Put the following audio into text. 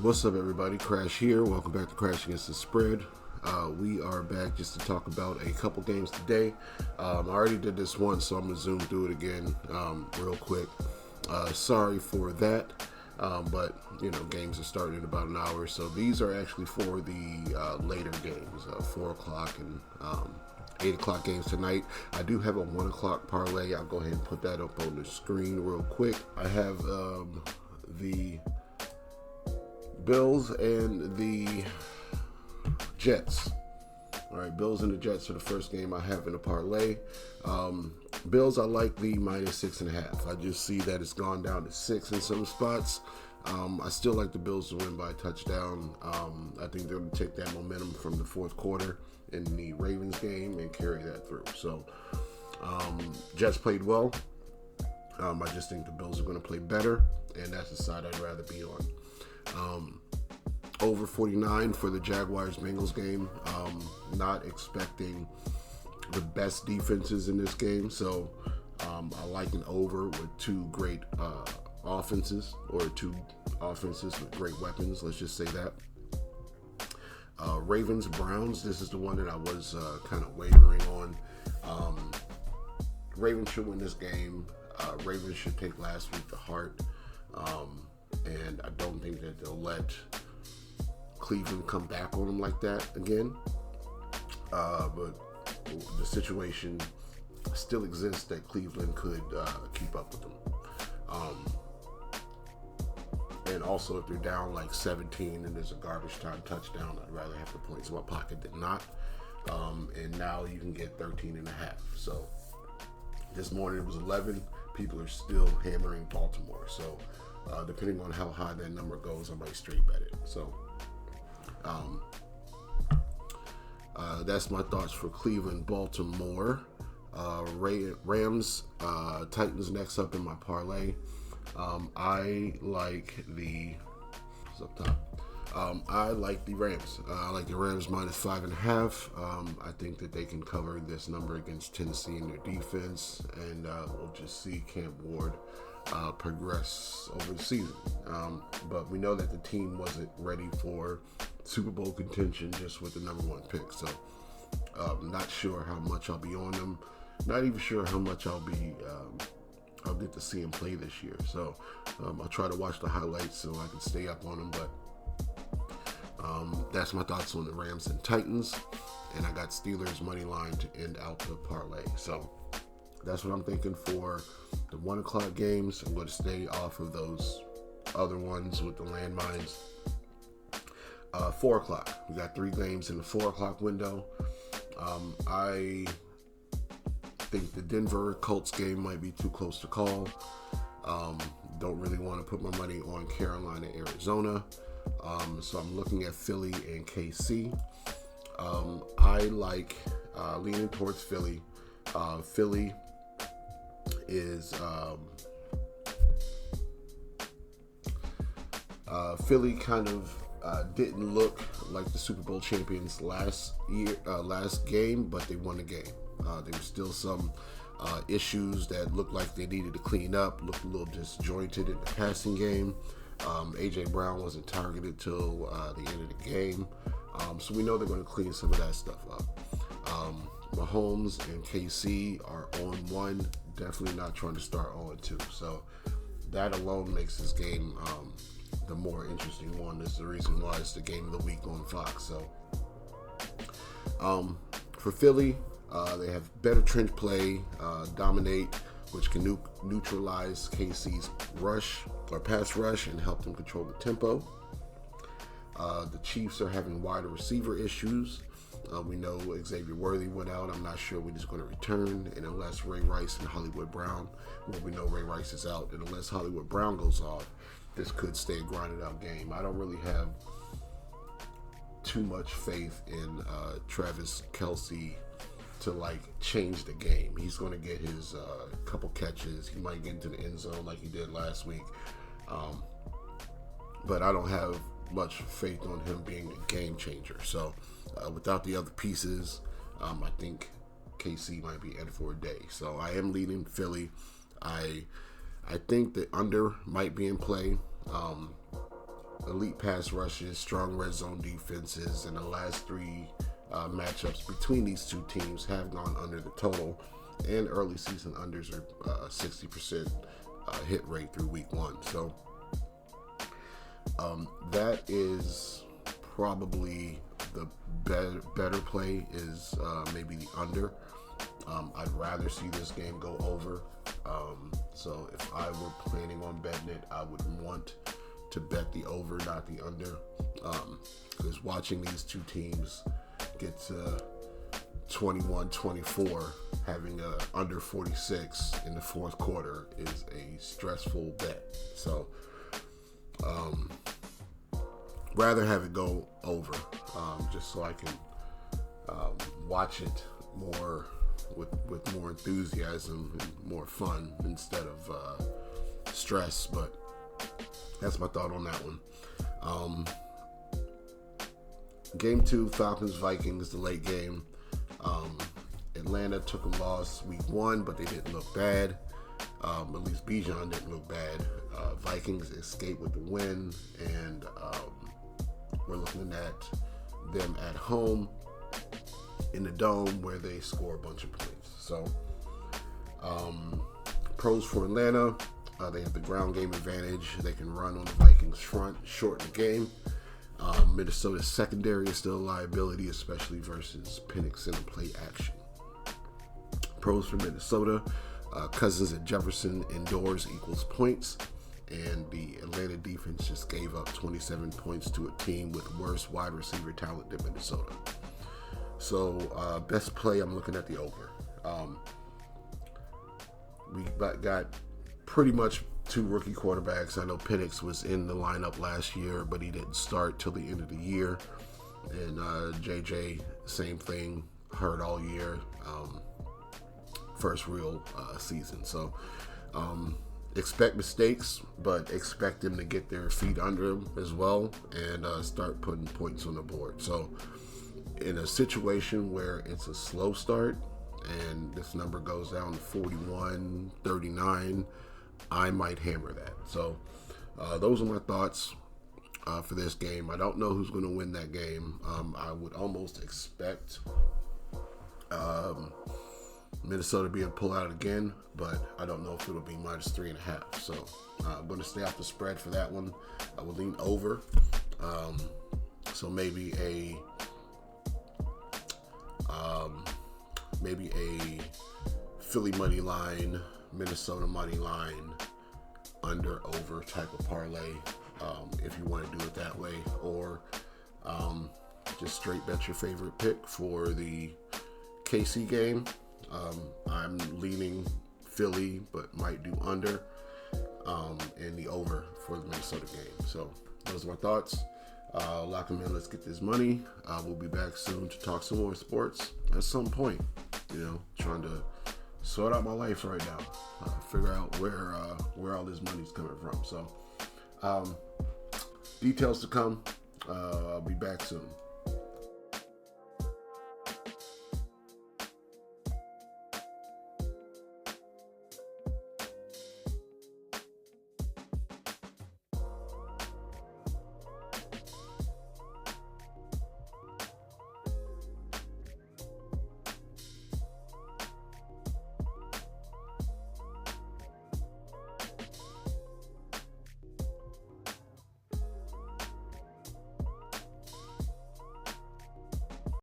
What's up, everybody? Crash here. Welcome back to Crash Against the Spread. We are back just to talk about a couple games today. I already did this once, so I'm going to zoom through it again real quick. Sorry for that, but, games are starting in about an hour. So these are actually for the later games, 4 o'clock and 8 o'clock games tonight. I do have a 1 o'clock parlay. I'll go ahead and put that up on the screen real quick. I have the Bills and the Jets. All right, Bills and the Jets are the first game I have in a parlay. Bills, I like the -6.5. I just see that it's gone down to 6 in some spots. I still like the Bills to win by a touchdown. I think they're going to take that momentum from the fourth quarter in the Ravens game and carry that through. So, Jets played well. I just think the Bills are going to play better, and that's the side I'd rather be on. Over 49 for the Jaguars-Bengals game. Not expecting the best defenses in this game, so I like an over with two great offenses, or two offenses with great weapons. Let's just say that. Ravens-Browns, this is the one that I was kind of wavering on. Ravens should win this game. Ravens should take last week to heart. And I don't think that they'll let Cleveland come back on them like that again. But the situation still exists that Cleveland could keep up with them. And also, if they're down like 17 and there's a garbage time touchdown, I'd rather have the points in my pocket than not. And now you can get 13.5. So this morning it was 11. People are still hammering Baltimore. So depending on how high that number goes, I might straight bet it. So that's my thoughts for Cleveland, Baltimore. Rams, Titans next up in my parlay. I like the Rams. I like the Rams -5.5. I think that they can cover this number against Tennessee in their defense, and we'll just see Cam Ward progress over the season. But we know that the team wasn't ready for Super Bowl contention just with the number one pick. So not sure how much I'll be on them. Not even sure how much I'll get to see him play this year. So I'll try to watch the highlights so I can stay up on him. But that's my thoughts on the Rams and Titans. And I got Steelers money line to end out the parlay. So that's what I'm thinking for the 1 o'clock games. I'm going to stay off of those other ones with the landmines. 4 o'clock. We got 3 games in the 4 o'clock window. I think the Denver Colts game might be too close to call. Don't really want to put my money on Carolina, Arizona. So I'm looking at Philly and KC. I like leaning towards Philly. Philly is Philly kind of didn't look like the Super Bowl champions last game, but they won the game. There were still some issues that looked like they needed to clean up, looked a little disjointed in the passing game. A.J. Brown wasn't targeted till the end of the game. So we know they're going to clean some of that stuff up. Mahomes and KC are 0-1, definitely not trying to start 0-2. So that alone makes this game the more interesting one. That's the reason why it's the game of the week on Fox. So for Philly, they have better trench play, dominate, which can neutralize KC's rush or pass rush and help them control the tempo. The Chiefs are having wider receiver issues. We know Xavier Worthy went out. I'm not sure when he's going to return. And unless Ray Rice and Hollywood Brown, well, we know Ray Rice is out. And unless Hollywood Brown goes off, this could stay a grinded out game. I don't really have too much faith in Travis Kelce to change the game. He's going to get his couple catches. He might get into the end zone like he did last week. But I don't have much faith on him being a game changer. So without the other pieces, I think KC might be in for a day. So I am leading Philly. I think the under might be in play. elite pass rushes, strong red zone defenses, and the last three matchups between these two teams have gone under the total, and early season unders are 60% hit rate through week 1. So that is probably the better play is maybe the under. I'd rather see this game go over. So if I were planning on betting it, I would want to bet the over, not the under. Because watching these two teams get to 21-24, having a under 46 in the fourth quarter is a stressful bet. So rather have it go over, just so I can watch it more with more enthusiasm and more fun instead of stress. But that's my thought on that one. Game 2, Falcons-Vikings, the late game. Atlanta took a loss week 1, but they didn't look bad. At least Bijan didn't look bad. Vikings escaped with the win, and we're looking at them at home in the Dome, where they score a bunch of points. So, pros for Atlanta, they have the ground game advantage. They can run on the Vikings front, shorten the game. Minnesota's secondary is still a liability, especially versus Penix in play action. Pros for Minnesota, Cousins and Jefferson indoors equals points, and the Atlanta defense just gave up 27 points to a team with worse wide receiver talent than Minnesota. So best play, I'm looking at the over. We got pretty much 2 rookie quarterbacks. I know Penix was in the lineup last year, but he didn't start till the end of the year. And JJ, same thing, hurt all year. First real season. So expect mistakes, but expect them to get their feet under them as well and start putting points on the board. So in a situation where it's a slow start and this number goes down to 41, 39, I might hammer that. So those are my thoughts for this game. I don't know who's going to win that game. I would almost expect Minnesota be able to pull out again, but I don't know if it'll be minus 3.5. So I'm going to stay off the spread for that one. I will lean over. So maybe a Philly money line, Minnesota money line, under over type of parlay, if you want to do it that way, or just straight bet your favorite pick for the KC game. I'm leaning Philly, but might do under, and the over for the Minnesota game. So those are my thoughts. Lock them in. Let's get this money. We'll be back soon to talk some more sports at some point. Trying to sort out my life right now. Figure out where all this money's coming from. So details to come. I'll be back soon.